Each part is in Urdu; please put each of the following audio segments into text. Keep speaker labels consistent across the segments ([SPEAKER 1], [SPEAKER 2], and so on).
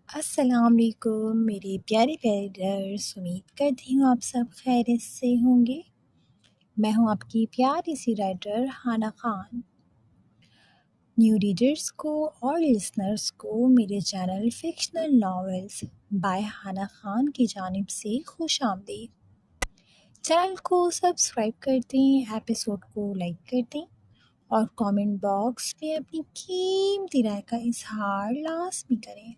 [SPEAKER 1] السلام علیکم میرے پیارے پیررز، امید کرتی ہوں آپ سب خیریت سے ہوں گے۔ میں ہوں آپ کی پیاری سی writer Hana Khan. New readers کو اور لسنرز کو میرے channel fictional novels by Hana Khan کی جانب سے خوش آمدید۔ چینل کو سبسکرائب کر دیں، ایپیسوڈ کو لائک کر دیں اور کامنٹ باکس میں اپنی قیمتی رائے کا اظہار لازمی کریں۔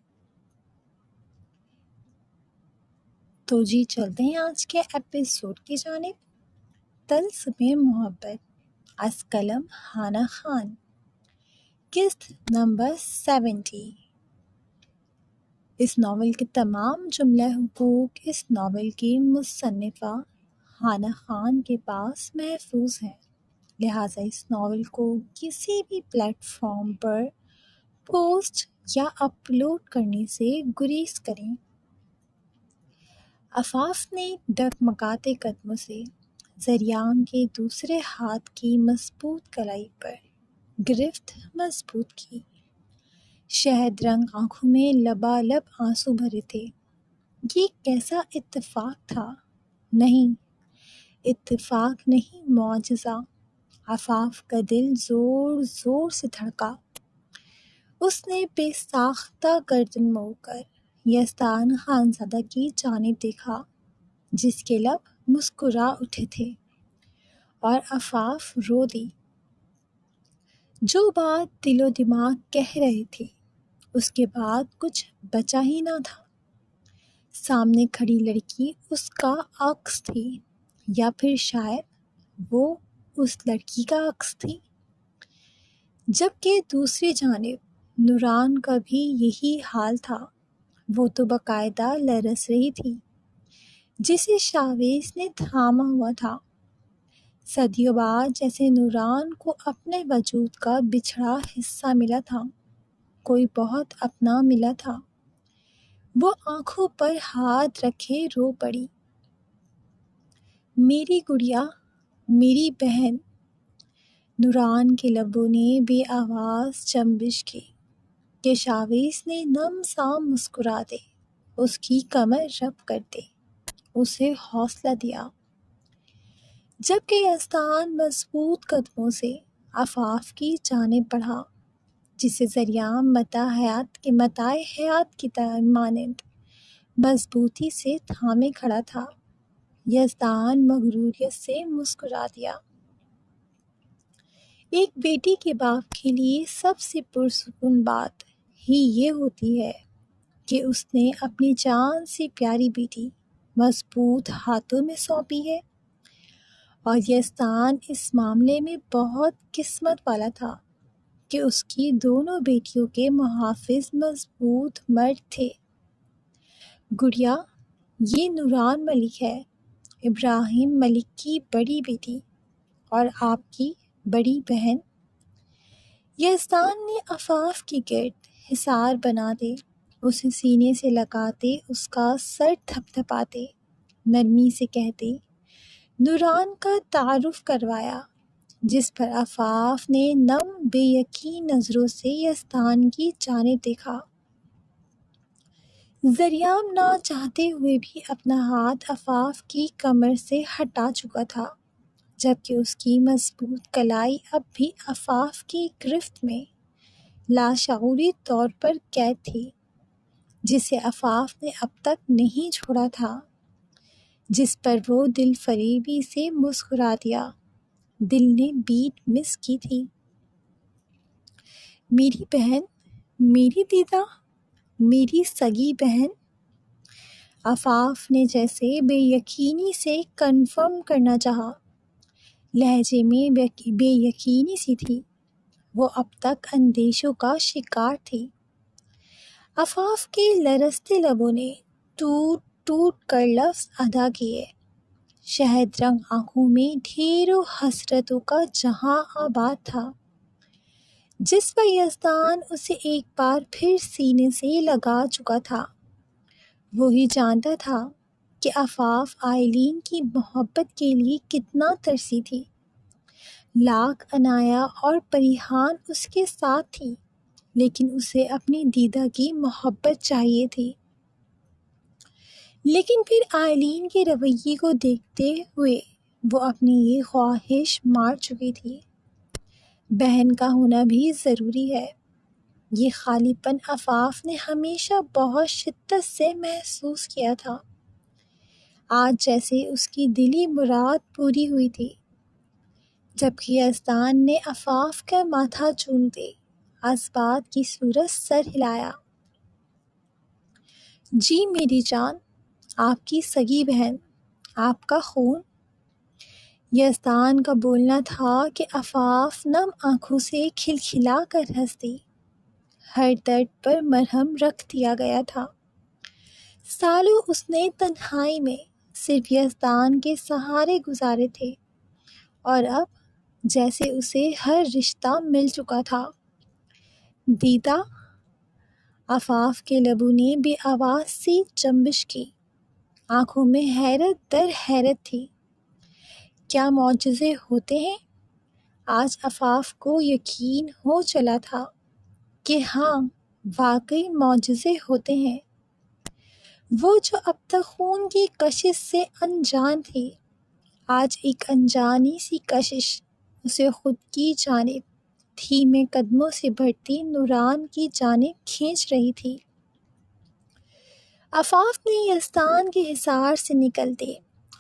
[SPEAKER 1] تو جی چلتے ہیں آج کے ایپیسوڈ کی جانب۔ طلسم محبت از قلم ہانا خان، قسط نمبر 70۔ اس ناول کے تمام جملہ حقوق اس ناول کی مصنفہ ہانا خان کے پاس محفوظ ہیں، لہٰذا اس ناول کو کسی بھی پلیٹ فارم پر پوسٹ یا اپلوڈ کرنے سے گریز کریں۔ عفاف نے ڈگمگاتے قدموں سے زریام کے دوسرے ہاتھ کی مضبوط کلائی پر گرفت مضبوط کی۔ شہد رنگ آنکھوں میں لبالب آنسو بھرے تھے۔ یہ کیسا اتفاق تھا؟ نہیں، اتفاق نہیں، معجزہ۔ عفاف کا دل زور زور سے دھڑکا۔ اس نے بے ساختہ گردن موڑ کر یزدان خانزادہ کی جانب دیکھا، جس کے لب مسکرا اٹھے تھے، اور عفاف رو دی۔ جو بات دل و دماغ کہہ رہے تھے، اس کے بعد کچھ بچا ہی نہ تھا۔ سامنے کھڑی لڑکی اس کا عکس تھی، یا پھر شاید وہ اس لڑکی کا عکس تھی۔ جبکہ دوسری جانب نوران کا بھی یہی حال تھا۔ وہ تو باقاعدہ لرز رہی تھی، جسے شاویز نے تھاما ہوا تھا۔ صدیوں بعد جیسے نوران کو اپنے وجود کا بچھڑا حصہ ملا تھا، کوئی بہت اپنا ملا تھا۔ وہ آنکھوں پر ہاتھ رکھے رو پڑی۔ میری گڑیا، میری بہن۔ نوران کے لبوں نے بے آواز جنبش کی کہ شاویز نے نم سام مسکرا دے، اس کی کمر رب کر دے، اسے حوصلہ دیا۔ جبکہ یزدان مضبوط قدموں سے عفاف کی جانب بڑھا، جسے زریام متاع حیات کی مانند مضبوطی سے تھامے کھڑا تھا۔ یزدان مغروریت سے مسکرا دیا۔ ایک بیٹی کے باپ کے لیے سب سے پرسکون بات ہی یہ ہوتی ہے کہ اس نے اپنی جان سے پیاری بیٹی مضبوط ہاتھوں میں سونپی ہے، اور یزدان اس معاملے میں بہت قسمت والا تھا کہ اس کی دونوں بیٹیوں کے محافظ مضبوط مرد تھے۔ گڑیا، یہ نوران ملک ہے، ابراہیم ملک کی بڑی بیٹی اور آپ کی بڑی بہن۔ یزدان نے عفاف کے گرد حصار بنا دے، اسے سینے سے لگاتے، اس کا سر تھپ تھپاتے، نرمی سے کہتے، نوران کا تعارف کروایا، جس پر عفاف نے نم بے یقین نظروں سے یزدان کی جانب دیکھا۔ زریام نہ چاہتے ہوئے بھی اپنا ہاتھ عفاف کی کمر سے ہٹا چکا تھا، جبکہ اس کی مضبوط کلائی اب بھی عفاف کی گرفت میں لاشعوری طور پر قید تھی، جسے عفاف نے اب تک نہیں چھوڑا تھا، جس پر وہ دل فریبی سے مسکرا دیا۔ دل نے بیٹ مس کی تھی۔ میری بہن، میری دیدہ، میری سگی بہن۔ عفاف نے جیسے بے یقینی سے کنفرم کرنا چاہا، لہجے میں بے یقینی سی تھی۔ وہ اب تک اندیشوں کا شکار تھی۔ عفاف کے لرزتے لبوں نے ٹوٹ ٹوٹ کر لفظ ادا کیے۔ شہد رنگ آنکھوں میں ڈھیروں حسرتوں کا جہاں آباد تھا، جس پر یزدان اسے ایک بار پھر سینے سے لگا چکا تھا۔ وہی جانتا تھا کہ عفاف آئلین کی محبت کے لیے کتنا ترسی تھی۔ لاکھ عنایا اور پریحان اس کے ساتھ تھی، لیکن اسے اپنی دیدہ کی محبت چاہیے تھی۔ لیکن پھر آئلین کے رویے کو دیکھتے ہوئے وہ اپنی یہ خواہش مار چکی تھی۔ بہن کا ہونا بھی ضروری ہے۔ یہ خالی پن عفاف نے ہمیشہ بہت شدت سے محسوس کیا تھا۔ آج جیسے اس کی دلی مراد پوری ہوئی تھی۔ جبکہ یزدان نے عفاف کا ماتھا چومتے اس بات کی صورت سر ہلایا۔ جی میری جان، آپ کی سگی بہن، آپ کا خون۔ یزدان کا بولنا تھا کہ عفاف نم آنکھوں سے کھلکھلا کر ہنس دی۔ ہر درد پر مرہم رکھ دیا گیا تھا۔ سالوں اس نے تنہائی میں صرف یزدان کے سہارے گزارے تھے، اور اب جیسے اسے ہر رشتہ مل چکا تھا۔ دیدہ، عفاف کے لبوں نے بے آواز سی جنبش کی، آنکھوں میں حیرت در حیرت تھی۔ کیا معجزے ہوتے ہیں؟ آج عفاف کو یقین ہو چلا تھا کہ ہاں، واقعی معجزے ہوتے ہیں۔ وہ جو اب تک خون کی کشش سے انجان تھی، آج ایک انجانی سی کشش اسے خود کی جانب دھیمے قدموں سے بڑھتی نوران کی جانب کھینچ رہی تھی۔ عفاف نے یزدان کے حصار سے نکلتے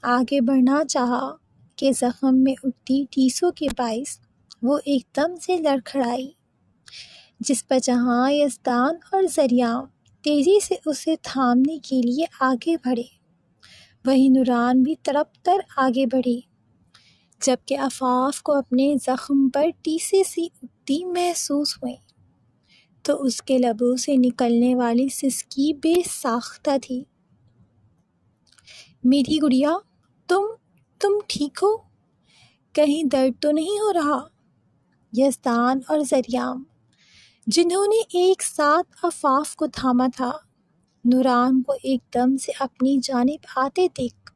[SPEAKER 1] آگے بڑھنا چاہا کہ زخم میں اٹھتی ٹیسوں کے باعث وہ ایک دم سے لڑکھڑائی، جس پر جہاں یزدان اور ذریعہ تیزی سے اسے تھامنے کے لیے آگے بڑھے، وہی نوران بھی تڑپ کر آگے بڑھی۔ جبکہ عفاف کو اپنے زخم پر ٹیسے سی اٹھتی محسوس ہوئی تو اس کے لبوں سے نکلنے والی سسکی بے ساختہ تھی۔ میری گڑیا، تم ٹھیک ہو؟ کہیں درد تو نہیں ہو رہا؟ یزدان اور ذریعہ، جنہوں نے ایک ساتھ عفاف کو تھاما تھا، نوران کو ایک دم سے اپنی جانب آتے دیکھ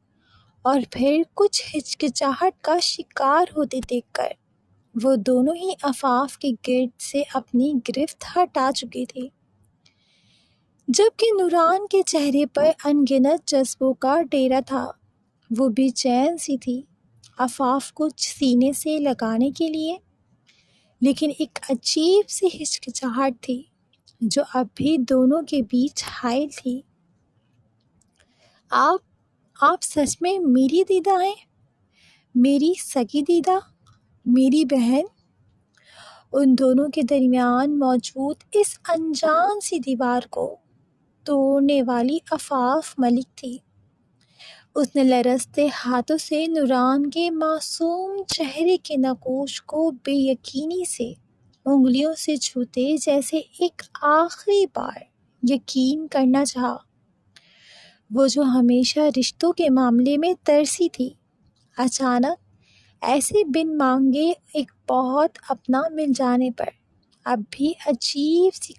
[SPEAKER 1] اور پھر کچھ ہچکچاہٹ کا شکار ہوتے دیکھ کر وہ دونوں ہی عفاف کے گرد سے اپنی گرفت ہٹا چکے تھے۔ جبکہ نوران کے چہرے پر ان گنت جذبوں کا ڈیرا تھا، وہ بے چین سی تھی عفاف کو سینے سے لگانے کے لیے، لیکن ایک عجیب سی ہچکچاہٹ تھی جو اب بھی دونوں کے بیچ حائل تھی۔ آپ سچ میں میری دیدہ ہیں؟ میری سگی دیدہ، میری بہن؟ ان دونوں کے درمیان موجود اس انجان سی دیوار کو توڑنے والی عفاف ملک تھی۔ اس نے لرزتے ہاتھوں سے نوران کے معصوم چہرے کے نقوش کو بے یقینی سے انگلیوں سے چھوتے جیسے ایک آخری بار یقین کرنا چاہا۔ وہ جو ہمیشہ رشتوں کے معاملے میں ترسی تھی، اچانک ایسے بن مانگے ایک بہت اپنا مل جانے پر اب بھی عجیب سی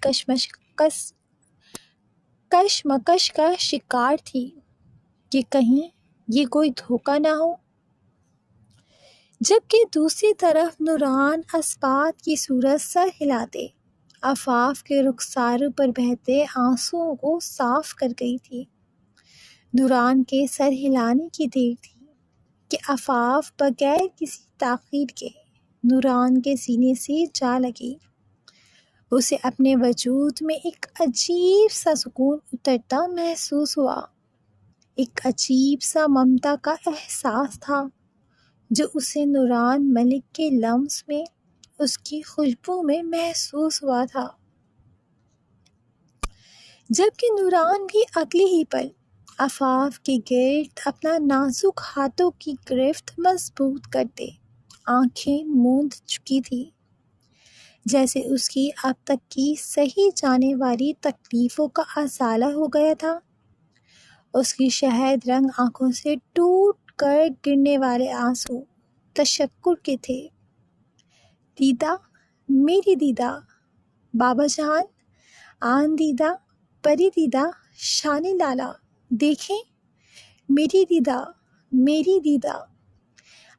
[SPEAKER 1] کشمکش کا شکار تھی کہ کہیں یہ کوئی دھوکہ نہ ہو۔ جبکہ دوسری طرف نوران اس بات کی صورت سر ہلاتے عفاف کے رخساروں پر بہتے آنسوؤں کو صاف کر گئی تھی۔ نوران کے سر ہلانے کی دیر تھی کہ عفاف بغیر کسی تاخیر کے نوران کے سینے سے جا لگی۔ اسے اپنے وجود میں ایک عجیب سا سکون اترتا محسوس ہوا، ایک عجیب سا ممتا کا احساس تھا جو اسے نوران ملک کے لمس میں، اس کی خوشبو میں محسوس ہوا تھا۔ جبکہ نوران بھی اگلے ہی پل عفاف کے گرد اپنا نازک ہاتھوں کی گرفت مضبوط کرتے آنکھیں موند چکی تھی، جیسے اس کی اب تک کی سہی جانے والی تکلیفوں کا ازالہ ہو گیا تھا۔ اس کی شہد رنگ آنکھوں سے ٹوٹ کر گرنے والے آنسو تشکر کے تھے۔ دیدہ، میری دیدہ، بابا جان، آن دیدہ، پری دیدہ، شانے لالا، دیکھیں میری دیدہ، میری دیدہ۔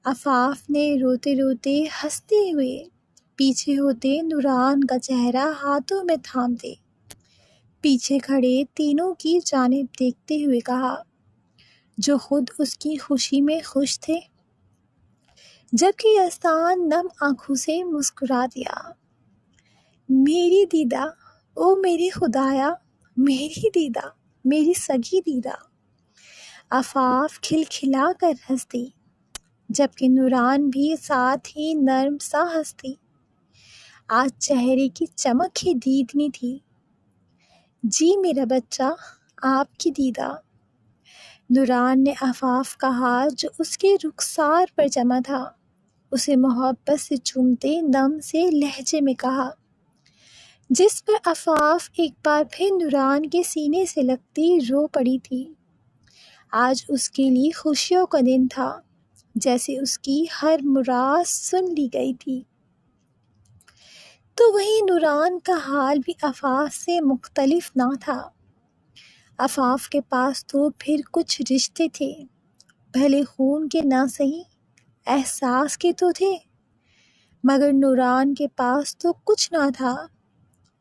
[SPEAKER 1] عفاف نے روتے روتے ہنستے ہوئے پیچھے ہوتے نوران کا چہرہ ہاتھوں میں تھامتے پیچھے کھڑے تینوں کی جانب دیکھتے ہوئے کہا، جو خود اس کی خوشی میں خوش تھے۔ جبکہ یزدان نم آنکھوں سے مسکرا دیا، میری دیدہ، او میری خدایا، میری دیدہ، میری سگی دیدہ۔ عفاف کھلکھلا کر ہنستی، جبکہ نوران بھی ساتھ ہی نرم سا ہنستی۔ آج چہرے کی چمک ہی دیدنی تھی۔ جی میرا بچہ، آپ کی دیدہ۔ نوران نے عفاف کا ہاتھ جو اس کے رخسار پر جمع تھا اسے محبت سے چومتے نم سے لہجے میں کہا، جس پر عفاف ایک بار پھر نوران کے سینے سے لگتی رو پڑی تھی۔ آج اس کے لیے خوشیوں کا دن تھا، جیسے اس کی ہر مراد سن لی گئی تھی۔ تو وہیں نوران کا حال بھی عفاف سے مختلف نہ تھا۔ عفاف کے پاس تو پھر کچھ رشتے تھے، بھلے خون کے نہ سہی، احساس کے تو تھے، مگر نوران کے پاس تو کچھ نہ تھا۔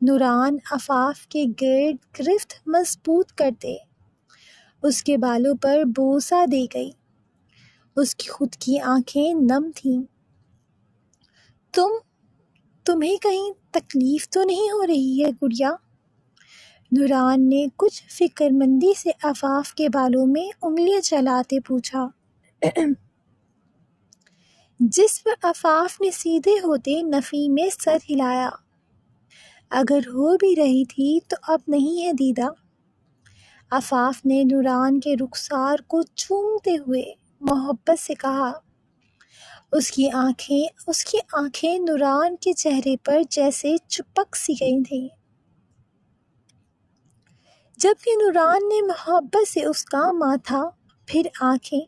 [SPEAKER 1] نوران عفاف کے گرد گرفت مضبوط کرتے اس کے بالوں پر بوسہ دے گئی۔ اس کی خود کی آنکھیں نم تھیں۔ تمہیں کہیں تکلیف تو نہیں ہو رہی ہے گڑیا؟ نوران نے کچھ فکر مندی سے عفاف کے بالوں میں انگلیاں چلاتے پوچھا، جس پر عفاف نے سیدھے ہوتے نفی میں سر ہلایا۔ اگر ہو بھی رہی تھی تو اب نہیں ہے دیدہ۔ عفاف نے نوران کے رخسار کو چومتے ہوئے محبت سے کہا۔ اس کی آنکھیں نوران کے چہرے پر جیسے چپک سی گئی تھیں، جبکہ نوران نے محبت سے اس کا ماتھا، پھر آنکھیں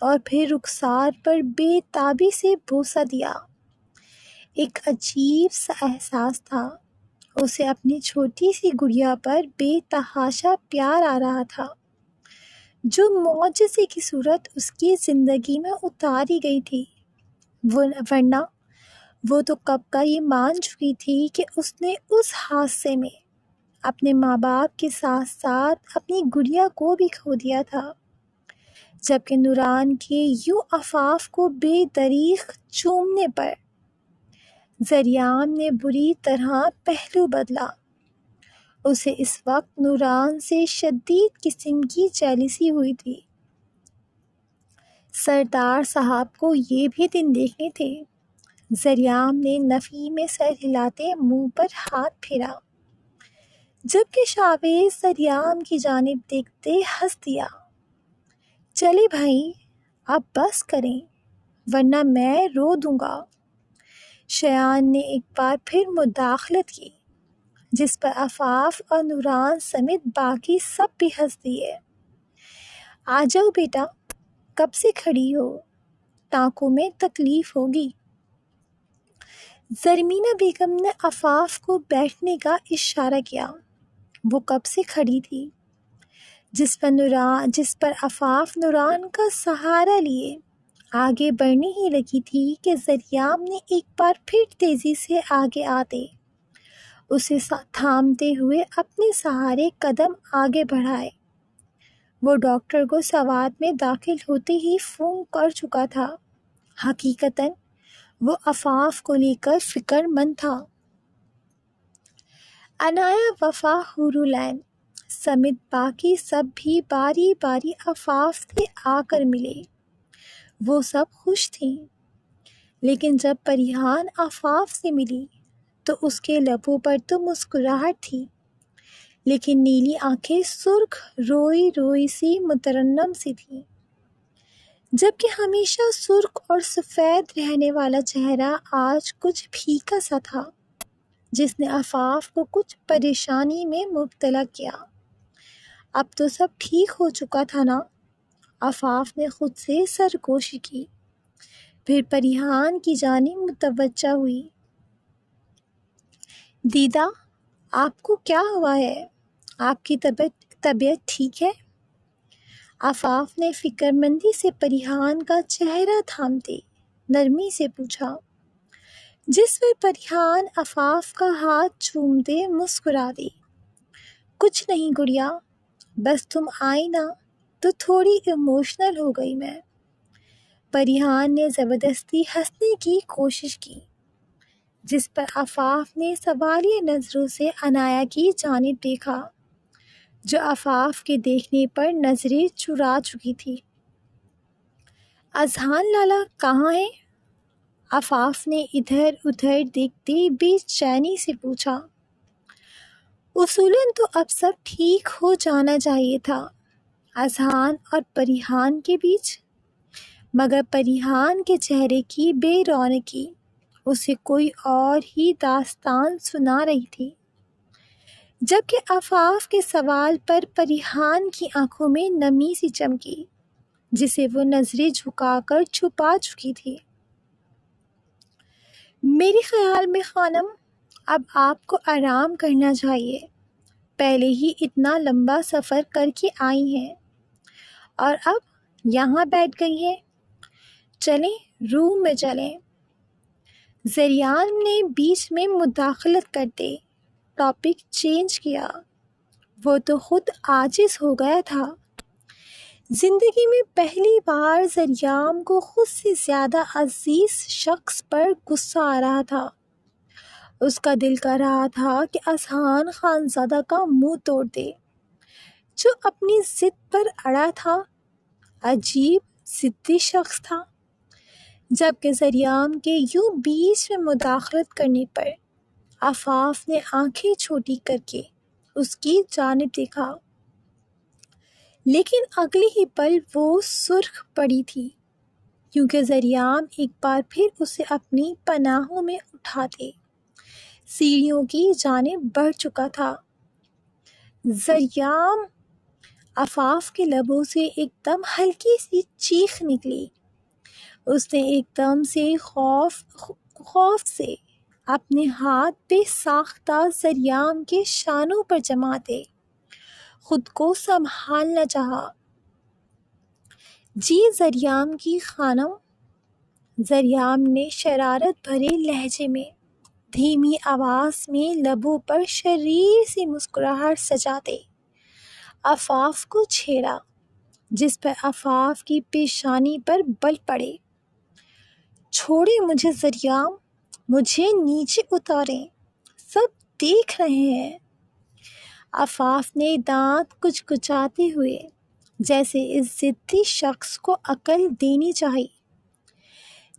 [SPEAKER 1] اور پھر رخسار پر بے تابی سے بوسہ دیا۔ ایک عجیب سا احساس تھا، اسے اپنی چھوٹی سی گڑیا پر بے تحاشا پیار آ رہا تھا، جو معجزے کی صورت اس کی زندگی میں اتاری گئی تھی، ورنہ وہ تو کب کا یہ مان چکی تھی کہ اس نے اس حادثے میں اپنے ماں باپ کے ساتھ ساتھ اپنی گڑیا کو بھی کھو دیا تھا۔ جبکہ نوران کے یوں عفاف کو بے دریغ چومنے پر زریام نے بری طرح پہلو بدلا۔ اسے اس وقت نوران سے شدید قسم کی جیلسی ہوئی تھی۔ سردار صاحب کو یہ بھی دن دیکھنے تھے۔ زریام نے نفی میں سر ہلاتے منہ پر ہاتھ پھیرا، جبکہ شاویز زریام کی جانب دیکھتے ہنس دیا۔ چلے بھائی، اب بس کریں، ورنہ میں رو دوں گا۔ شایان نے ایک بار پھر مداخلت کی، جس پر عفاف اور نوران سمیت باقی سب بھی ہنس دیے۔ آ جاؤ بیٹا، کب سے کھڑی ہو؟ ٹانکوں میں تکلیف ہوگی۔ زرمینہ بیگم نے عفاف کو بیٹھنے کا اشارہ کیا۔ وہ کب سے کھڑی تھی، جس پر عفاف نوران کا سہارا لیے آگے بڑھنے ہی لگی تھی کہ زریام نے ایک بار پھر تیزی سے آگے آتے اسے تھامتے ہوئے اپنے سہارے قدم آگے بڑھائے۔ وہ ڈاکٹر کو سوات میں داخل ہوتے ہی فون کر چکا تھا۔ حقیقتاً وہ عفاف کو لے کر فکر مند تھا۔ عنایا، وفا، حورالعین سمیت باقی سب بھی باری باری عفاف سے آ کر ملے۔ وہ سب خوش تھیں، لیکن جب پریحان عفاف سے ملی تو اس کے لبوں پر تو مسکراہٹ تھی، لیکن نیلی آنکھیں سرخ روئی روئی سی مترنم سی تھیں، جبکہ ہمیشہ سرخ اور سفید رہنے والا چہرہ آج کچھ پھیکا سا تھا، جس نے عفاف کو کچھ پریشانی میں مبتلا کیا۔ اب تو سب ٹھیک ہو چکا تھا نا؟ عفاف نے خود سے سرگوشی کی، پھر پریحان کی جانب متوجہ ہوئی۔ دیدہ، آپ کو کیا ہوا ہے؟ آپ کی طبیعت ٹھیک ہے؟ عفاف نے فکر مندی سے پریحان کا چہرہ تھامتے نرمی سے پوچھا۔ جس پر پریحان عفاف کا ہاتھ چومتے مسکرا دی۔ کچھ نہیں گڑیا، بس تم آئی نا تو تھوڑی ایموشنل ہو گئی میں۔ پریحان نے زبردستی ہنسنے کی کوشش کی، جس پر عفاف نے سوالیہ نظروں سے عنایا کی جانب دیکھا، جو عفاف کے دیکھنے پر نظریں چرا چکی تھی۔ اذہان لالا کہاں ہے؟ عفاف نے ادھر ادھر دیکھتے بے چینی سے پوچھا۔ اصولاً تو اب سب ٹھیک ہو جانا چاہیے تھا اذہان اور پریحان کے بیچ، مگر پریحان کے چہرے کی بے رونقی اسے کوئی اور ہی داستان سنا رہی تھی، جبکہ عفاف کے سوال پر پریحان کی آنکھوں میں نمی سی چمکی، جسے وہ نظریں جھکا کر چھپا چکی تھی۔ میرے خیال میں خانم، اب آپ کو آرام کرنا چاہیے، پہلے ہی اتنا لمبا سفر کر کے آئی ہیں اور اب یہاں بیٹھ گئی ہیں۔ چلیں روم میں چلیں۔ زریان نے بیچ میں مداخلت کرتے ٹاپک چینج کیا۔ وہ تو خود عاجز ہو گیا تھا۔ زندگی میں پہلی بار زریان کو خود سے زیادہ عزیز شخص پر غصہ آ رہا تھا۔ اس کا دل کر رہا تھا کہ اذہان خانزادہ کا منہ توڑ دے، جو اپنی ضد پر اڑا تھا۔ عجیب ضدی شخص تھا۔ جبکہ زریان کے یوں بیچ میں مداخلت کرنے پر عفاف نے آنکھیں چھوٹی کر کے اس کی جانب دیکھا، لیکن اگلے ہی پل وہ سرخ پڑی تھی، کیونکہ زریان ایک بار پھر اسے اپنی پناہوں میں اٹھاتے سیڑھیوں کی جانب بڑھ چکا تھا۔ زریان! عفاف کے لبوں سے ایک دم ہلکی سی چیخ نکلی۔ اس نے ایک دم سے خوف سے اپنے ہاتھ بے ساختہ زریان کے شانوں پر جماتے خود کو سنبھالنا چاہا۔ جی زریان کی خانم، زریان نے شرارت بھرے لہجے میں دھیمی آواز میں لبوں پر شریر سی مسکراہٹ سجاتے عفاف کو چھیڑا، جس پر عفاف کی پیشانی پر بل پڑے۔ چھوڑے مجھے زریان، مجھے نیچے اتاریں، سب دیکھ رہے ہیں۔ عفاف نے دانت کچکچاتے ہوئے جیسے اس ضدی شخص کو عقل دینی چاہیے،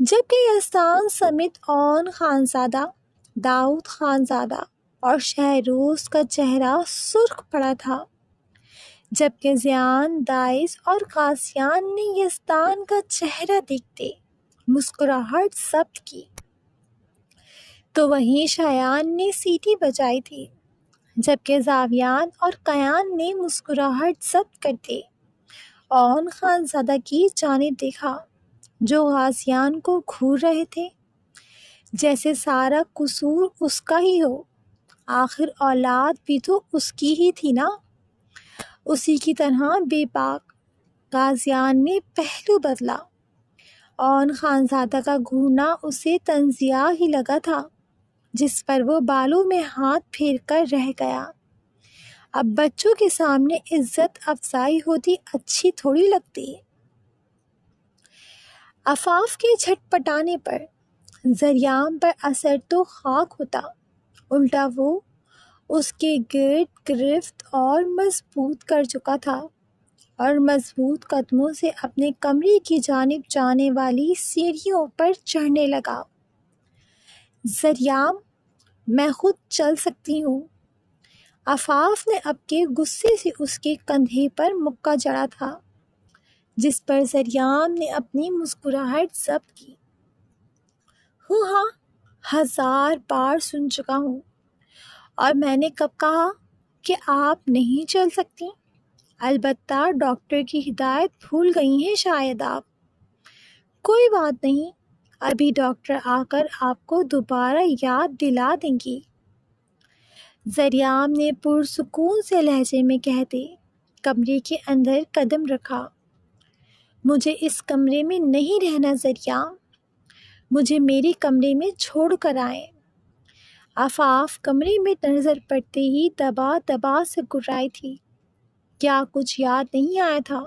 [SPEAKER 1] جبکہ یزدان سمیت اون خانزادہ، داؤد خانزادہ اور شہروز کا چہرہ سرخ پڑا تھا، جبکہ زیان، دائز اور قاسیان نے یزدان کا چہرہ دیکھتے مسکراہٹ ضبط کی، تو وہیں شایان نے سیٹی بجائی تھی، جبکہ زاویان اور قیان نے مسکراہٹ ضبط کرتے اون خانزادہ کی جانب دیکھا، جو غازیان کو گھور رہے تھے، جیسے سارا قصور اس کا ہی ہو، آخر اولاد بھی تو اس کی ہی تھی نا۔ اسی کی طرح بے باک غازیان نے پہلو بدلا۔ اون خانزادہ کا گھورنا اسے تنزیہ ہی لگا تھا، جس پر وہ بالوں میں ہاتھ پھیر کر رہ گیا۔ اب بچوں کے سامنے عزت افزائی ہوتی اچھی تھوڑی لگتی۔ عفاف کے جھٹپٹانے پر زریان پر اثر تو خاک ہوتا، الٹا وہ اس کے گرد گرفت اور مضبوط کر چکا تھا، اور مضبوط قدموں سے اپنے کمرے کی جانب جانے والی سیڑھیوں پر چڑھنے لگا۔ زریان، میں خود چل سکتی ہوں۔ عفاف نے اب کے غصے سے اس کے کندھے پر مکہ جڑا تھا، جس پر زریان نے اپنی مسکراہٹ ضبط کی۔ ہاں، 1000 بار سن چکا ہوں، اور میں نے کب کہا کہ آپ نہیں چل سکتی؟ البتہ ڈاکٹر کی ہدایت بھول گئی ہیں شاید آپ۔ کوئی بات نہیں، ابھی ڈاکٹر آ کر آپ کو دوبارہ یاد دلا دیں گی، زریان نے پرسکون سے لہجے میں کہتے کمرے کے اندر قدم رکھا۔ مجھے اس کمرے میں نہیں رہنا زریان، مجھے میرے کمرے میں چھوڑ کر آئیں۔ آفاف کمرے میں نظر پڑتے ہی دبا دبا سے گرائی تھی۔ کیا کچھ یاد نہیں آیا تھا؟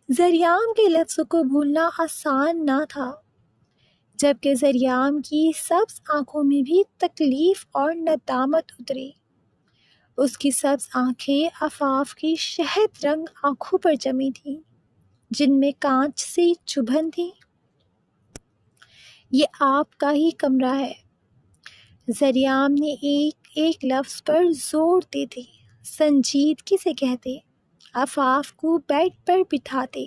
[SPEAKER 1] زریام کے لفظوں کو بھولنا آسان نہ تھا، جبکہ زریام کی سبز آنکھوں میں بھی تکلیف اور ندامت اتری۔ اس کی سبز آنکھیں آفاف کی شہد رنگ آنکھوں پر جمی تھیں، جن میں کانچ سی چبھن تھی۔ یہ آپ کا ہی کمرہ ہے، زریام نے ایک ایک لفظ پر زور دیتے سنجیدگی سے کہتے، آفاف کو بیڈ پر بٹھاتے،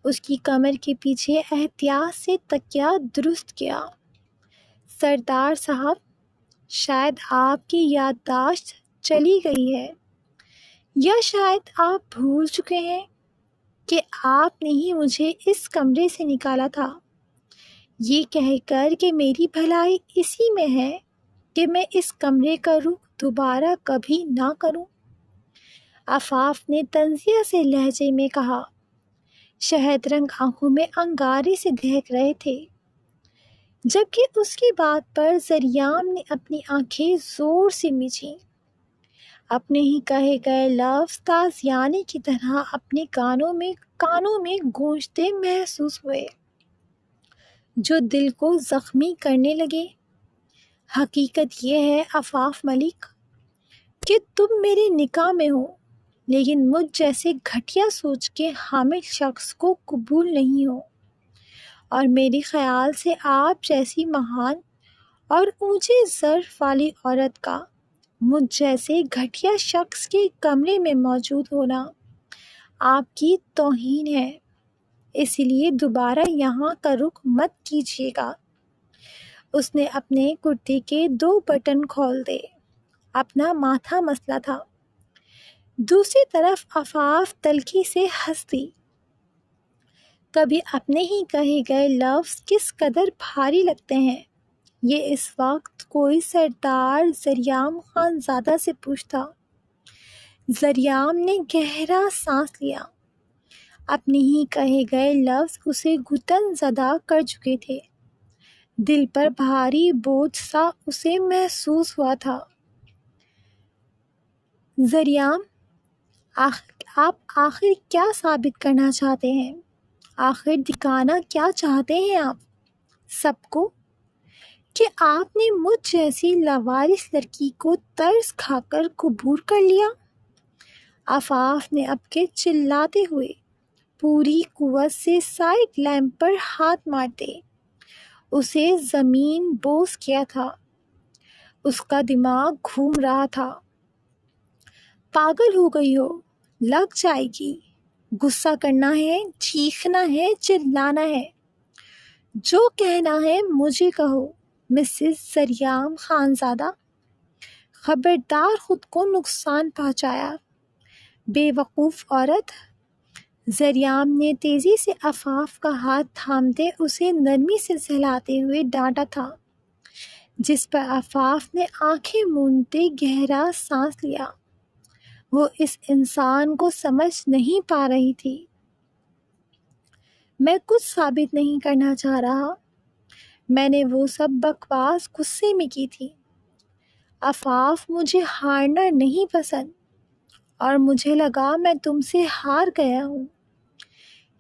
[SPEAKER 1] اس کی کمر کے پیچھے احتیاط سے تکیہ درست کیا۔ سردار صاحب، شاید آپ کی یادداشت چلی گئی ہے، یا شاید آپ بھول چکے ہیں کہ آپ نے ہی مجھے اس کمرے سے نکالا تھا، یہ کہہ کر کہ میری بھلائی اسی میں ہے کہ میں اس کمرے کا رخ دوبارہ کبھی نہ کروں۔ آفاف نے تنزیہ سے لہجے میں کہا۔ شہد رنگ آنکھوں میں انگارے سے دہک رہے تھے، جبکہ اس کی بات پر زریام نے اپنی آنکھیں زور سے میچیں۔ اپنے ہی کہے گئے لفظ تازیانے کی طرح اپنے کانوں میں گونجتے محسوس ہوئے، جو دل کو زخمی کرنے لگے۔ حقیقت یہ ہے آفاف ملک کہ تم میرے نکاح میں ہو، لیکن مجھ جیسے گھٹیا سوچ کے حامل شخص کو قبول نہیں ہو، اور میرے خیال سے آپ جیسی مہان اور اونچے ظرف والی عورت کا مجھ جیسے گھٹیا شخص کے کمرے میں موجود ہونا آپ کی توہین ہے، اس لیے دوبارہ یہاں کا رخ مت کیجیے گا۔ اس نے اپنے کرتے کے 2 بٹن کھول دے، اپنا ماتھا مسلا تھا۔ دوسری طرف آفاف تلخی سے ہنس دی۔ کبھی اپنے ہی کہے گئے لفظ کس قدر بھاری لگتے ہیں، یہ اس وقت کوئی سردار زریام خان زادہ سے پوچھتا۔ زریام نے گہرا سانس لیا۔ اپنے ہی کہے گئے لفظ اسے گھٹن زدہ کر چکے تھے، دل پر بھاری بوجھ سا اسے محسوس ہوا تھا۔ زریام، آپ آخر کیا ثابت کرنا چاہتے ہیں؟ آخر دکھانا کیا چاہتے ہیں آپ سب کو؟ کہ آپ نے مجھ جیسی لاوارث لڑکی کو ترس کھا کر قبول کر لیا؟ آفاف نے اب کے چلاتے ہوئے پوری قوت سے سائڈ لیمپ پر ہاتھ مارتے اسے زمین بوس کیا تھا۔ اس کا دماغ گھوم رہا تھا۔ پاگل ہو گئی ہو، لگ جائے گی، غصہ کرنا ہے، چیخنا ہے، چلانا ہے، جو کہنا ہے مجھے کہو مسز زریام خانزادہ۔ خبردار خود کو نقصان پہنچایا، بے وقوف عورت۔ زریام نے تیزی سے آفاف کا ہاتھ تھامتے اسے نرمی سے سہلاتے ہوئے ڈانٹا تھا، جس پر آفاف نے آنکھیں موندتے گہرا سانس لیا۔ وہ اس انسان کو سمجھ نہیں پا رہی تھی۔ میں کچھ ثابت نہیں کرنا چاہ رہا، میں نے وہ سب بکواس غصے میں کی تھی۔ آفاف، مجھے ہارنا نہیں پسند، اور مجھے لگا میں تم سے ہار گیا ہوں۔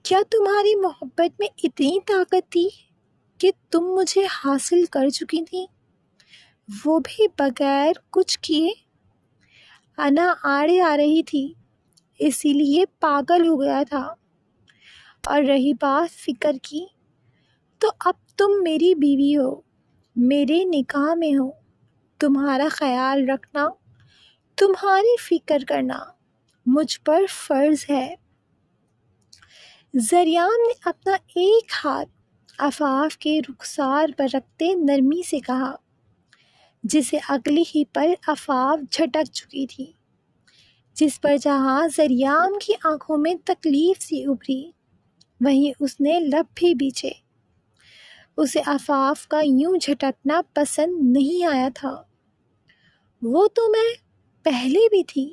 [SPEAKER 1] کیا تمہاری محبت میں اتنی طاقت تھی کہ تم مجھے حاصل کر چکی تھی، وہ بھی بغیر کچھ کیے؟ انا آڑے آ رہی تھی، اسی لیے پاگل ہو گیا تھا۔ اور رہی بات فکر کی، تو اب تم میری بیوی ہو، میرے نکاح میں ہو، تمہارا خیال رکھنا، تمہاری فکر کرنا مجھ پر فرض ہے۔ زریام نے اپنا ایک ہاتھ آفاف کے رخسار پر رکھتے نرمی سے کہا، جسے اگلی ہی پل آفاف جھٹک چکی تھی، جس پر جہاں زریام کی آنکھوں میں تکلیف سی ابھری، وہیں اس نے لب بھی بیچے۔ اسے آفاف کا یوں جھٹکنا پسند نہیں آیا تھا۔ وہ تو میں پہلے بھی تھی،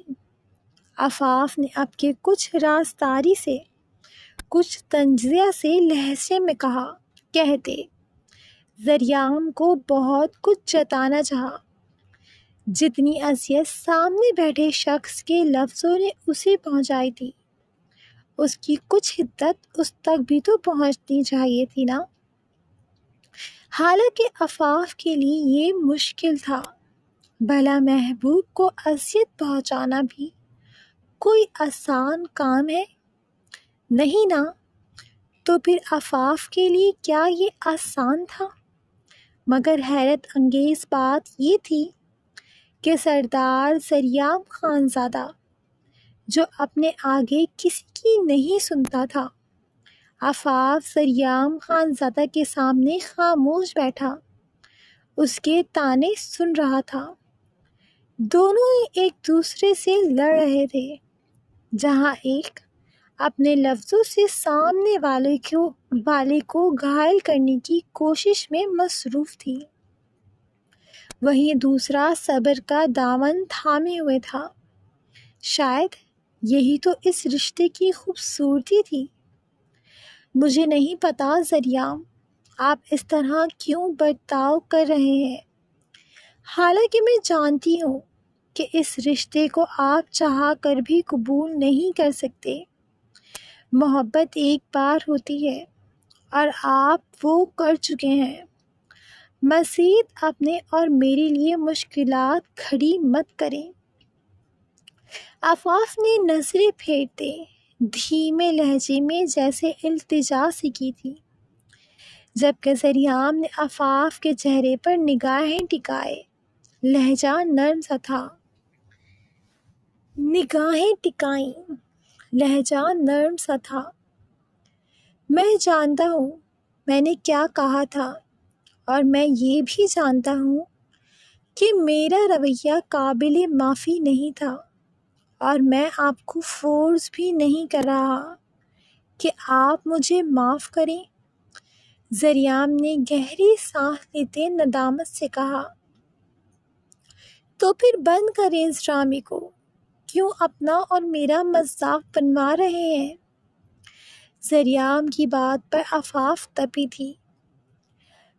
[SPEAKER 1] آفاف نے اب کے کچھ رازداری سے، کچھ تنزیہ سے لہجے میں کہتے، زریام کو بہت کچھ جتانا چاہا، جتنی اذیت سامنے بیٹھے شخص کے لفظوں نے اسے پہنچائی تھی، اس کی کچھ حدت اس تک بھی تو پہنچنی چاہیے تھی نا۔ حالانکہ عفاف کے لیے یہ مشکل تھا، بھلا محبوب کو اذیت پہنچانا بھی کوئی آسان کام ہے؟ نہیں نا۔ تو پھر عفاف کے لیے کیا یہ آسان تھا؟ مگر حیرت انگیز بات یہ تھی کہ سردار زریام خان زادہ، جو اپنے آگے کسی کی نہیں سنتا تھا، عفاف زریام خان زادہ کے سامنے خاموش بیٹھا اس کے طعنے سن رہا تھا۔ دونوں ہی ایک دوسرے سے لڑ رہے تھے، جہاں ایک اپنے لفظوں سے سامنے والے کو گھائل کرنے کی کوشش میں مصروف تھی، وہیں دوسرا صبر کا دامن تھامے ہوئے تھا۔ شاید یہی تو اس رشتے کی خوبصورتی تھی۔ مجھے نہیں پتا زریام، آپ اس طرح کیوں برتاؤ کر رہے ہیں، حالانکہ میں جانتی ہوں کہ اس رشتے کو آپ چاہ کر بھی قبول نہیں کر سکتے۔ محبت ایک بار ہوتی ہے اور آپ وہ کر چکے ہیں۔ مزید اپنے اور میرے لیے مشکلات کھڑی مت کریں۔ عفاف نے نظریں پھیرتے دھیمے لہجے میں جیسے التجا سی کی تھی، جبکہ زریام نے عفاف کے چہرے پر نگاہیں ٹکائے۔ لہجہ نرم سا تھا، نگاہیں ٹکائیں، لہجہ نرم سا تھا۔ میں جانتا ہوں میں نے کیا کہا تھا، اور میں یہ بھی جانتا ہوں کہ میرا رویہ قابل معافی نہیں تھا، اور میں آپ کو فورس بھی نہیں کر رہا کہ آپ مجھے معاف کریں۔ زریام نے گہری سانس لیتے ندامت سے کہا، تو پھر بند کریں اس ڈرامے کو، کیوں اپنا اور میرا مذاق بنوا رہے ہیں؟ زریام کی بات پر عفاف تپی تھی۔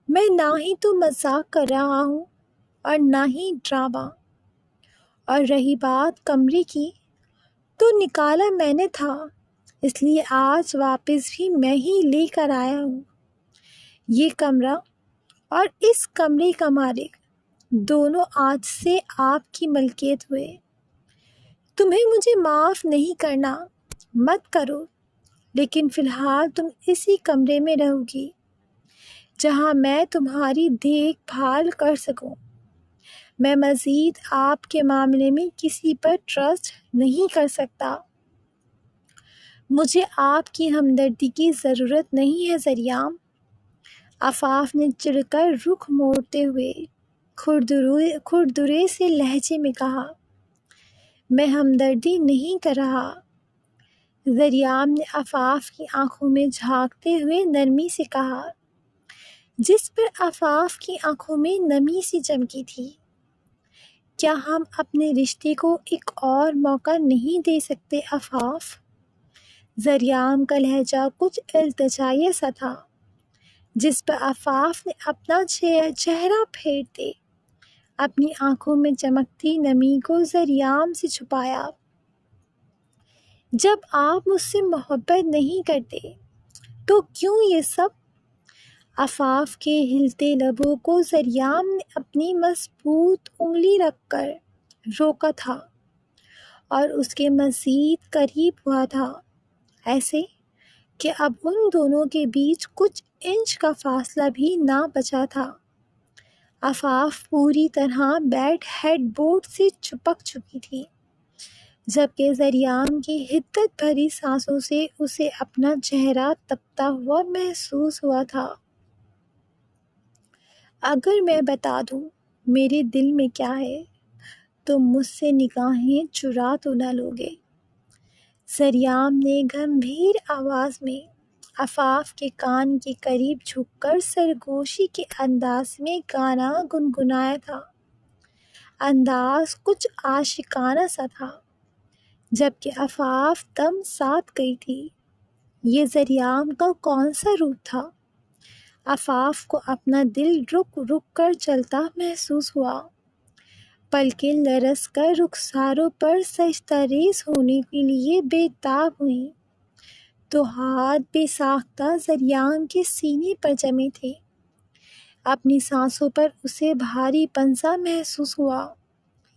[SPEAKER 1] میں نہ ہی تو مذاق کر رہا ہوں اور نہ ہی ڈرامہ، اور رہی بات کمرے کی، تو نکالا میں نے تھا، اس لیے آج واپس بھی میں ہی لے کر آیا ہوں۔ یہ کمرہ اور اس کمرے کا مالک دونوں آج سے آپ کی ملکیت ہوئے۔ تمہیں مجھے معاف نہیں کرنا، مت کرو، لیکن فی الحال تم اسی کمرے میں رہو گی جہاں میں تمہاری دیکھ بھال کر سکوں۔ میں مزید آپ کے معاملے میں کسی پر ٹرسٹ نہیں کر سکتا۔ مجھے آپ کی ہمدردی کی ضرورت نہیں ہے زریام، عفاف نے چڑھ کر رخ موڑتے ہوئے کھردرے سے لہجے میں کہا۔ میں ہمدردی نہیں کر رہا۔ زریام نے عفاف کی آنکھوں میں جھانکتے ہوئے نرمی سے کہا، جس پر عفاف کی آنکھوں میں نمی سی چمکی تھی۔ کیا ہم اپنے رشتے کو ایک اور موقع نہیں دے سکتے عفاف؟ زریام کا لہجہ کچھ التجائیہ سا تھا، جس پر عفاف نے اپنا چہرہ پھیرتے اپنی آنکھوں میں چمکتی نمی کو زریام سے چھپایا۔ جب آپ مجھ سے محبت نہیں کرتے تو کیوں یہ سب؟ عفاف کے ہلتے لبوں کو زریام نے اپنی مضبوط انگلی رکھ کر روکا تھا اور اس کے مزید قریب ہوا تھا، ایسے کہ اب ان دونوں کے بیچ کچھ انچ کا فاصلہ بھی نہ بچا تھا۔ عفاف پوری طرح بیٹ ہیڈ بورڈ سے چپک چکی تھی، جبکہ زریام کی حدت بھری سانسوں سے اسے اپنا چہرہ تپتا ہوا محسوس ہوا تھا۔ اگر میں بتا دوں میرے دل میں کیا ہے، تم مجھ سے نگاہیں چرا تو نہ لوگے؟ زریام نے گمبھیر آواز میں عفاف کے کان کے قریب جھک کر سرگوشی کے انداز میں گانا گنگنایا تھا۔ انداز کچھ عاشقانہ سا تھا، جبکہ عفاف دم ساتھ گئی تھی۔ یہ زریام کا کون سا روپ تھا؟ عفاف کو اپنا دل رک رک کر چلتا محسوس ہوا۔ پلکیں لرز کر رخساروں پر سجدہ ریز ہونے کے لیے بے تاب ہوئیں، تو ہاتھ بے ساختہ زریام کے سینے پر جمے تھے۔ اپنی سانسوں پر اسے بھاری پن سا محسوس ہوا۔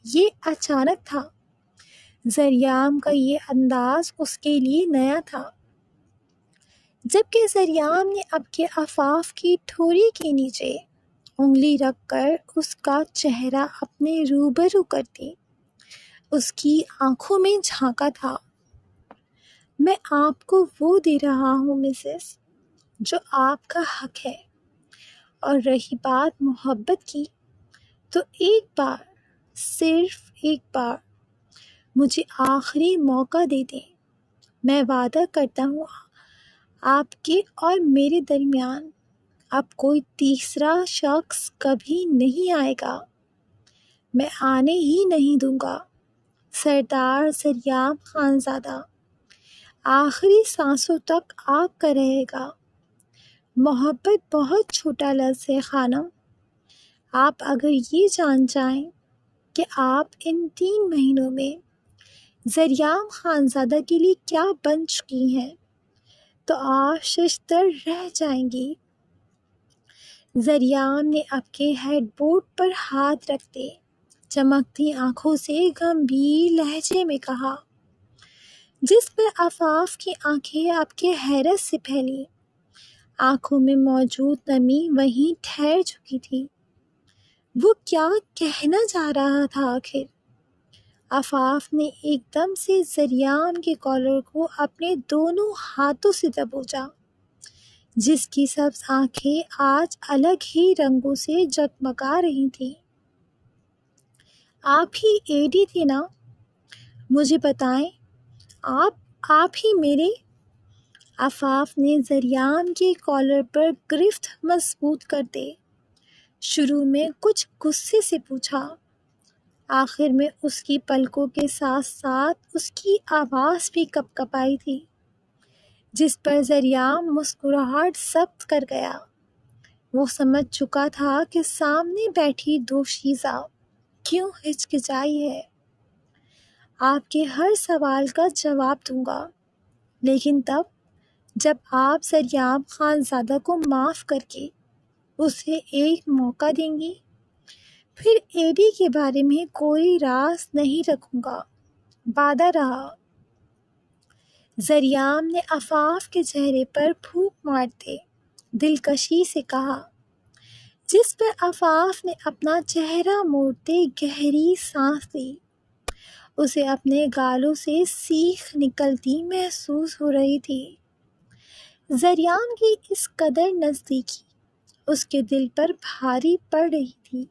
[SPEAKER 1] یہ اچانک تھا۔ زریام کا یہ انداز اس کے لیے نیا تھا۔ جبکہ زریام نے اب کے عفاف کی ٹھوری کے نیچے انگلی رکھ کر اس کا چہرہ اپنے روبرو کرتی اس کی آنکھوں میں جھانکا تھا۔ میں آپ کو وہ دے رہا ہوں مسز جو آپ کا حق ہے، اور رہی بات محبت کی تو ایک بار، صرف ایک بار مجھے آخری موقع دے دیں۔ میں وعدہ کرتا ہوں آپ کے اور میرے درمیان اب کوئی تیسرا شخص کبھی نہیں آئے گا۔ میں آنے ہی نہیں دوں گا۔ سردار زریام خانزادہ آخری سانسوں تک آپ کا رہے گا۔ محبت بہت چھوٹا لفظ ہے خانم۔ آپ اگر یہ جان جائیں کہ آپ ان 3 مہینوں میں زریام خانزادہ کے لیے کیا بن چکی ہیں تو آپ ششدر رہ جائیں گی۔ زریام نے اب کے ہیڈ بورڈ پر ہاتھ رکھتے چمکتی آنکھوں سے گمبھیر لہجے میں کہا، جس پر عفاف کی آنکھیں اب کے حیرت سے پھیلیں۔ آنکھوں میں موجود نمی وہیں ٹھہر چکی تھی۔ وہ کیا کہنا چاہ رہا تھا آخر؟ عفاف نے ایک دم سے زریام کے کالر کو اپنے دونوں ہاتھوں سے دبوچا، جس کی سبز آنکھیں آج الگ ہی رنگوں سے جگمگا رہی تھیں۔ آپ ہی ایڈی تھے نا؟ مجھے بتائیں، آپ ہی میرے؟ عفاف نے زریام کے کالر پر گرفت مضبوط کرتے شروع میں کچھ غصے سے پوچھا، آخر میں اس کی پلکوں کے ساتھ ساتھ اس کی آواز بھی کپکپائی تھی، جس پر زریام مسکراہٹ ضبط کر گیا۔ وہ سمجھ چکا تھا کہ سامنے بیٹھی دوشیزہ کیوں ہچکچائی ہے۔ آپ کے ہر سوال کا جواب دوں گا، لیکن تب جب آپ زریام خانزادہ کو معاف کر کے اسے ایک موقع دیں گی۔ پھر ایڈی کے بارے میں کوئی راز نہیں رکھوں گا، وعدہ رہا۔ زریام نے عفاف کے چہرے پر پھونک مارتے دلکشی سے کہا، جس پر عفاف نے اپنا چہرہ موڑتے گہری سانس لی۔ اسے اپنے گالوں سے سیخ نکلتی محسوس ہو رہی تھی۔ زریام کی اس قدر نزدیکی اس کے دل پر بھاری پڑ رہی تھی۔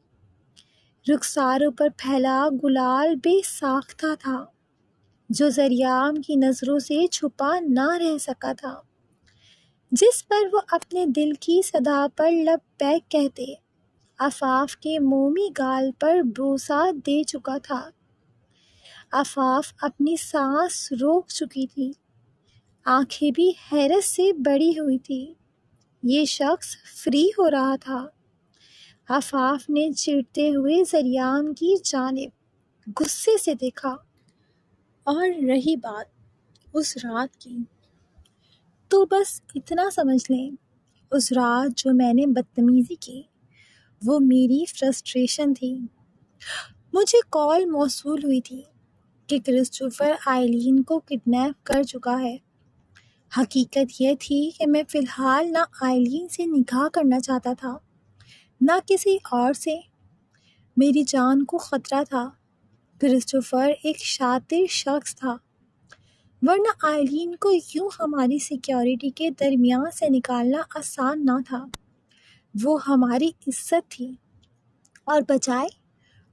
[SPEAKER 1] رخساروں پر پھیلا گلال بے ساختہ تھا، جو زریام کی نظروں سے چھپا نہ رہ سکا تھا، جس پر وہ اپنے دل کی صدا پر لبیک کہتے عفاف کے مومی گال پر بوسہ دے چکا تھا۔ عفاف اپنی سانس روک چکی تھی، آنکھیں بھی حیرت سے بڑی ہوئی تھی۔ یہ شخص فری ہو رہا تھا۔ عفاف نے چڑھتے ہوئے زریام کی جانب غصے سے دیکھا۔ اور رہی بات اس رات کی، تو بس اتنا سمجھ لیں، اس رات جو میں نے بدتمیزی کی وہ میری فرسٹریشن تھی۔ مجھے کال موصول ہوئی تھی کہ کرسٹوفر آئلین کو کڈنیپ کر چکا ہے۔ حقیقت یہ تھی کہ میں فی الحال نہ آئلین سے نکاح کرنا چاہتا تھا نہ کسی اور سے۔ میری جان کو خطرہ تھا۔ کرسٹوفر ایک شاطر شخص تھا، ورنہ آئلین کو یوں ہماری سیکیورٹی کے درمیان سے نکالنا آسان نہ تھا۔ وہ ہماری عزت تھی، اور بجائے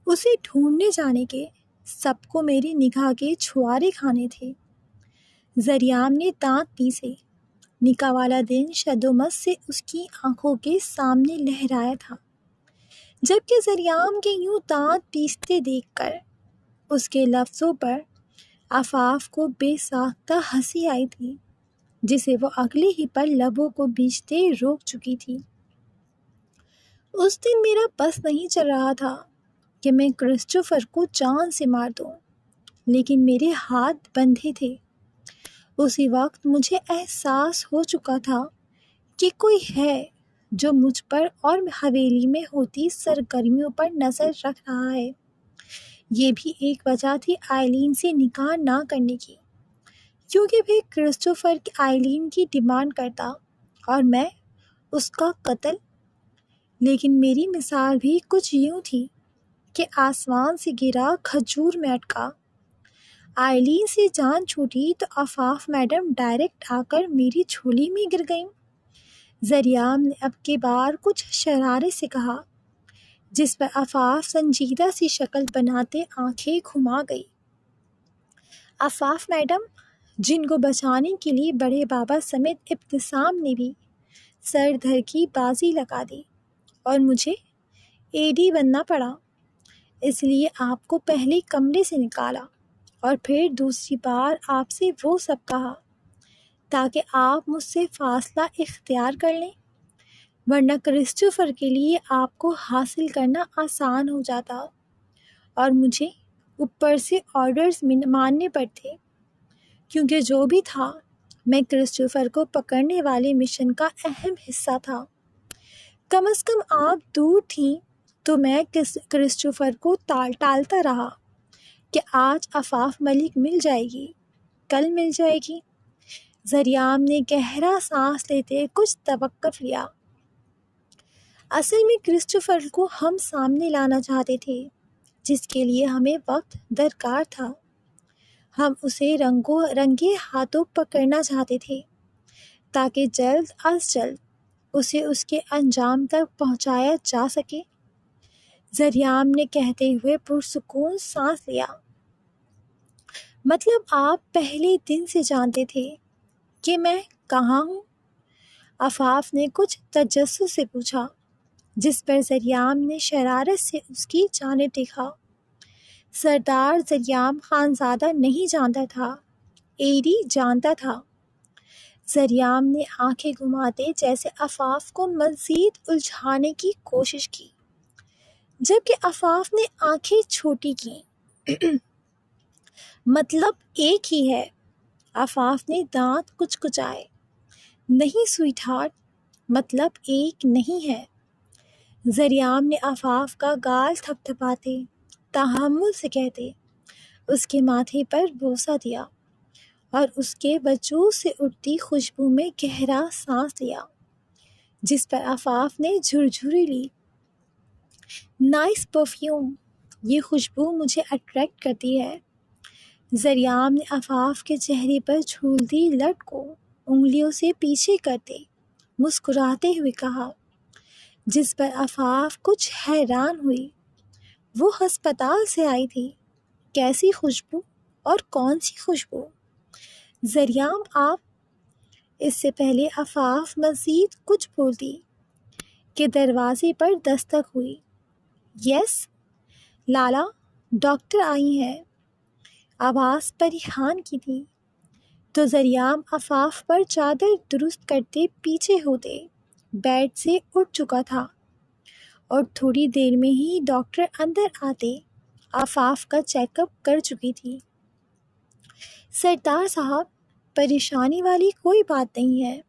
[SPEAKER 1] اسے ڈھونڈنے جانے کے سب کو میری نگاہ کے چھوارے کھانے تھے۔ زریام نے دانت پیسے۔ نکاح والا دن شدومت سے اس کی آنکھوں کے سامنے لہرایا تھا، جبکہ زریام کے یوں دانت پیستے دیکھ کر اس کے لفظوں پر عفاف کو بے ساختہ ہنسی آئی تھی، جسے وہ اگلے ہی پل لبوں کو بیچتے روک چکی تھی۔ اس دن میرا بس نہیں چل رہا تھا کہ میں کرسٹوفر کو جان سے مار دوں، لیکن میرے ہاتھ بندھے تھے۔ اسی وقت مجھے احساس ہو چکا تھا کہ کوئی ہے جو مجھ پر اور حویلی میں ہوتی سرگرمیوں پر نظر رکھ رہا ہے۔ یہ بھی ایک وجہ تھی آئلین سے نکاح نہ کرنے کی، کیونکہ پھر کرسٹوفر آئلین کی ڈیمانڈ کرتا اور میں اس کا قتل۔ لیکن میری مثال بھی کچھ یوں تھی کہ آسمان سے گرا کھجور میں اٹکا۔ آئلین سے جان چھوٹی تو عفاف میڈم ڈائریکٹ آ کر میری جھولی میں گر گئیں۔ زریام نے اب کی بار کچھ شرارے سے کہا، جس پر عفاف سنجیدہ سی شکل بناتے آنکھیں گھما گئی۔ عفاف میڈم، جن کو بچانے کے لیے بڑے بابا سمیت ابتسام نے بھی سر دھر کی بازی لگا دی اور مجھے اے ڈی بننا پڑا، اس لیے آپ کو پہلے کمرے سے نکالا اور پھر دوسری بار آپ سے وہ سب کہا تاکہ آپ مجھ سے فاصلہ اختیار کر لیں، ورنہ کرسٹوفر کے لیے آپ کو حاصل کرنا آسان ہو جاتا اور مجھے اوپر سے آرڈرز ماننے پڑتے، کیونکہ جو بھی تھا میں کرسٹوفر کو پکڑنے والے مشن کا اہم حصہ تھا۔ کم از کم آپ دور تھیں تو میں کرسٹوفر کو ٹالتا رہا کہ آج عفاف ملک مل جائے گی، کل مل جائے گی۔ زریام نے گہرا سانس لیتے کچھ توقف لیا۔ اصل میں کرسٹوفر کو ہم سامنے لانا چاہتے تھے، جس کے لیے ہمیں وقت درکار تھا۔ ہم اسے رنگے ہاتھوں پکڑنا چاہتے تھے تاکہ جلد از جلد اسے اس کے انجام تک پہنچایا جا سکے۔ زریام نے کہتے ہوئے پرسکون سانس لیا۔ مطلب آپ پہلے دن سے جانتے تھے کہ میں کہاں ہوں؟ عفاف نے کچھ تجسس سے پوچھا، جس پر زریام نے شرارت سے اس کی جانب دیکھا۔ سردار زریام خانزادہ نہیں جانتا تھا، اے ڈی جانتا تھا۔ زریام نے آنکھیں گھماتے جیسے عفاف کو مزید الجھانے کی کوشش کی، جبکہ عفاف نے آنکھیں چھوٹی کیں۔ مطلب ایک ہی ہے، عفاف نے دانت کچکچائے۔ نہیں سویٹ ہارٹ، مطلب ایک نہیں ہے۔ زریام نے عفاف کا گال تھپتھپاتے تحمل سے کہتے اس کے ماتھے پر بوسہ دیا اور اس کے وجود سے اٹھتی خوشبو میں گہرا سانس لیا، جس پر عفاف نے جھرجھری لی۔ نائس پرفیوم، یہ خوشبو مجھے اٹریکٹ کرتی ہے۔ زریام نے عفاف کے چہرے پر جھولتی لٹ کو انگلیوں سے پیچھے کرتے مسکراتے ہوئے کہا، جس پر عفاف کچھ حیران ہوئی۔ وہ ہسپتال سے آئی تھی، کیسی خوشبو اور کون سی خوشبو؟ زریام آپ، اس سے پہلے عفاف مزید کچھ بولتی کہ دروازے پر دستک ہوئی۔ یس لالا، ڈاکٹر آئی ہیں، آواز پریحان کی تھی۔ تو زریام عفاف پر چادر درست کرتے پیچھے ہوتے بیڈ سے اٹھ چکا تھا اور تھوڑی دیر میں ہی ڈاکٹر اندر آتے عفاف کا چیک اپ کر چکی تھی۔ سردار صاحب، پریشانی والی کوئی بات نہیں ہے،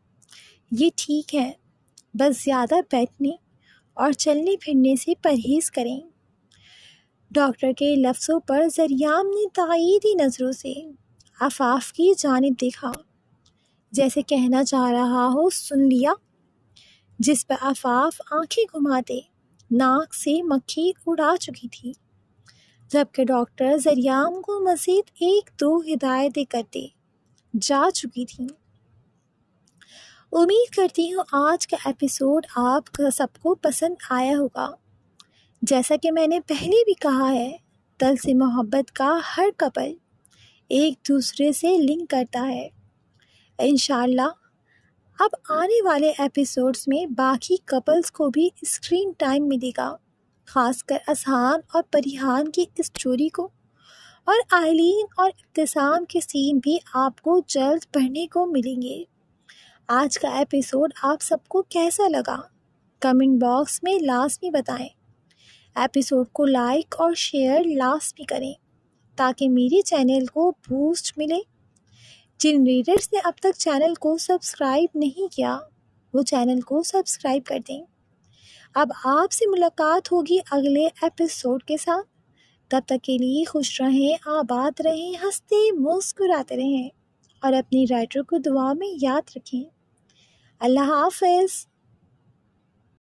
[SPEAKER 1] یہ ٹھیک ہے، بس زیادہ بیٹھنے اور چلنے پھرنے سے پرہیز کریں۔ ڈاکٹر کے لفظوں پر زریام نے تائیدی نظروں سے عفاف کی جانب دیکھا، جیسے کہنا چاہ رہا ہو سن لیا، جس پر عفاف آنکھیں گھماتے ناک سے مکھی اڑا چکی تھی، جبکہ ڈاکٹر زریام کو مزید ایک دو ہدایتیں کرتے جا چکی تھیں۔ امید کرتی ہوں آج کا ایپیسوڈ آپ سب کو پسند آیا ہوگا۔ جیسا کہ میں نے پہلے بھی کہا ہے، دل سے محبت کا ہر کپل ایک دوسرے سے لنک کرتا ہے۔ انشاءاللہ اب آنے والے ایپیسوڈز میں باقی کپلز کو بھی اسکرین ٹائم ملے گا، خاص کر اذہان اور پریحان کی اس جوڑی کو، اور آئلین اور ابتسام کے سین بھی آپ کو جلد پڑھنے کو ملیں گے۔ آج کا ایپیسوڈ آپ سب کو کیسا لگا؟ کمنٹ باکس میں لازمی بتائیں۔ ایپیسوڈ کو لائک اور شیئر لازمی کریں تاکہ میرے چینل کو بوسٹ ملے۔ جن ریڈرز نے اب تک چینل کو سبسکرائب نہیں کیا وہ چینل کو سبسکرائب کر دیں۔ اب آپ سے ملاقات ہوگی اگلے ایپیسوڈ کے ساتھ۔ تب تک کے لیے خوش رہیں، آباد رہیں، ہنستے مسکراتے رہیں اور اپنی رائٹر کو دعا میں یاد رکھیں۔ اللہ حافظ۔